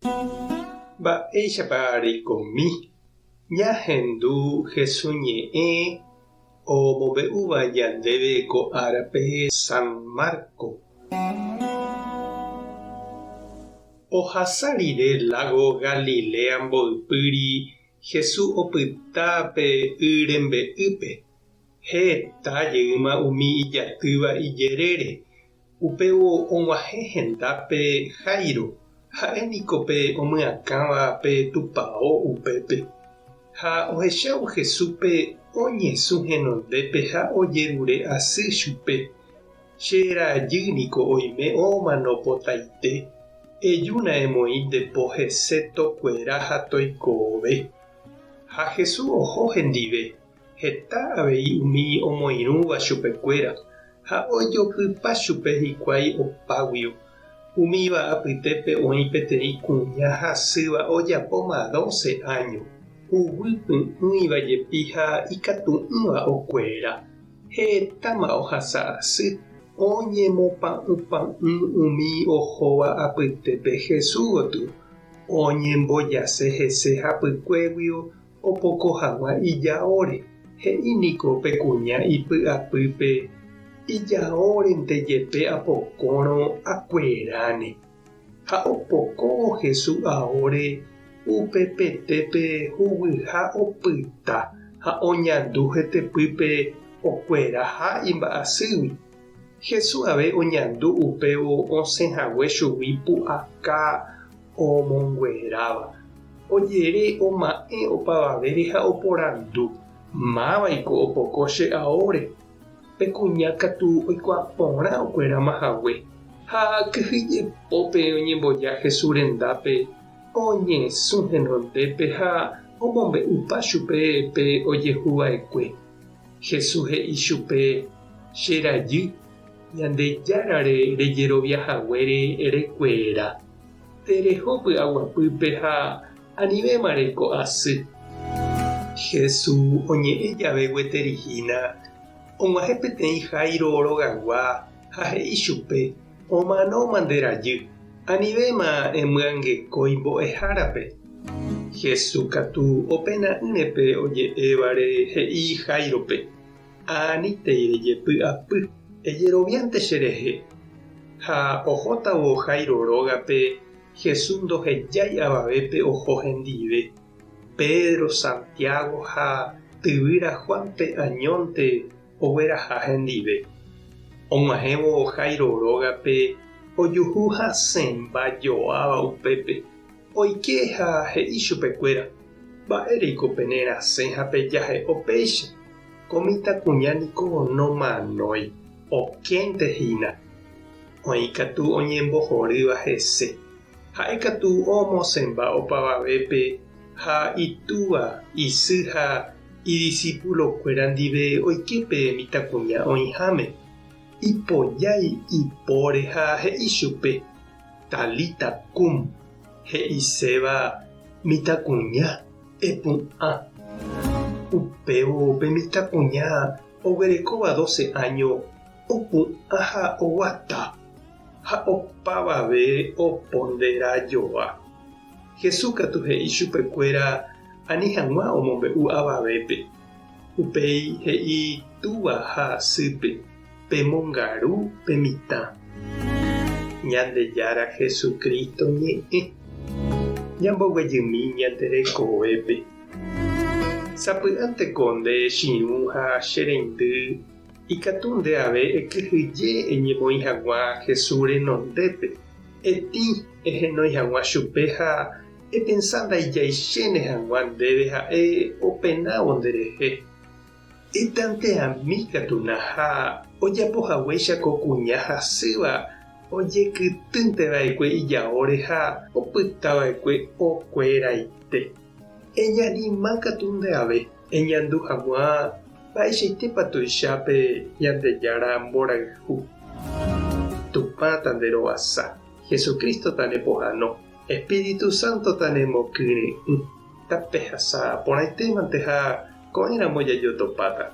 Mba'éichapa reikomi ñahendu Jesús ñe'ẽ omombe'úva ñandéve ko árape San Marco. Ohasa rire lago Galilea mboypýri Jesús opyta pe y rembe'ýpe. Heta jeýma umi ijatýva ijerére. Upévo og̃uahẽ hendápe Jairo. Ha'éniko pe omyakãva pe tupão upépe. Ha ohechávo Jesúspe oñesũ henondépe ha ojerure asy chupe. Cherajýniko oime omanópotaite. Ejúna'emoĩ ndepo hese tokuera ha toikove. Ha Jesús oho hendive. Heta avei umi omoirũva chupekuéra. Ha ojopypa chupe hikuái opáguio. Umíva apytépe oĩ peteĩ kuña hasýva ojapóma 12 años. Uvypy'ỹiva jepi ha ikatu'ỹva okuera. Hetáma ohasa asy. Oñemopa'ũpa'ỹ umi ohóva apytépe Jesús gotyo. Oñembojase hese hapykuéguio opoko hag̃ua ijaóre. He'íniko pe kuña ipy'apýpe ijaórente jepe apokórõ akueráne. Ha opokóvo Jesús aóre upe petépe hugyha opyta ha oñandu hetepýpe okuera ha imba'asýgui. Jesús ave oñandu upévo osẽhague chugui pu'aka omongueráva. Ojere oma'ẽ opavavére ha oporandu. Máva'iko opoko che aóre. Pe kuña katu oikuaa porã okuera mahague. Ha kyhyjepópe oñemboja Jesús rendápe oñesũ henondépe ha omombe'úpa chupe pe ojehuva'ekue. Jesús he'i chupe: cherajy, ñandejárare rejeroviahaguére rekuéra. Terehópy aguapýpe ha anivémareko asy. Jesús oñe'ẽ jave gueterihína og̃uahẽ peteĩ Jairo rogagua ha he'i chupe: omanóma nderajy, anivéma emyangekói mbo'ehárape. Jesús katu opena'ỹrepe oje'évare he'i Jairope: anitéi rejepy'apy, ejeroviánte cherehe. Ha ohótavo Jairo rógape. Jesús ndohejái avavépe oho hendive. Pedro, Santiago ha tyvýra Juanpe añónte ogueraha hendive. Og̃uahẽvo Jairo rógape ojuhu hasẽmba joáva upépe. Oike ha he'i chupekuéra: mba'éreiko penerasẽ ha pejahe opéicha. Ko mitãkuñániko nomanói. Okéntehína. Oĩ katu oñembohorýva hese. Ha'e katu omosẽmba opavavépe ha itúva isy ha idiscípulokuéra ndive oikepe mitãkuña oĩháme. Ipojái ipóre ha he'i chupe: Talita kum. He'iséva: mitãkuña, epu'ã. Upévo pe mitãkuña oguerekóva 12 años opu'ã ha oguata. Ha opavave oponderajoa. Jesús katu he'i chupekuéra ani hag̃ua omombe'u avavépe. Upéi he'i túva ha asýpe: pemongaru pe mitã. Ñandejára Jesukristo ñe'ẽ. Ñamboguejymi ñanderekovépe. Sapy'ánteko nde chiru ha chereindy ikatu ndeave ekyhyje eñemoĩ hag̃ua Jesús renondépe. Etĩ ehenói hag̃ua chupe ha epensá ndaijaiséne hag̃ua ndéve ha'e openávo nderehe. Itante'ãmi katuna ha ojapohaguéicha ko kuña hasýva ojekytýnteva'ekue ijaóre ha opytava'ekue okuéraite. Eñarima katu ndeave eñandu hag̃ua mba'eichaitépa tuichápe Ñandejára mborayhu. Tupãta nderovasa. Jesucristo nepohãno. Espíritu Santo nemokyry'ỹ. Tapehasa porãitémante ha ko'ẽramo jajotopáta.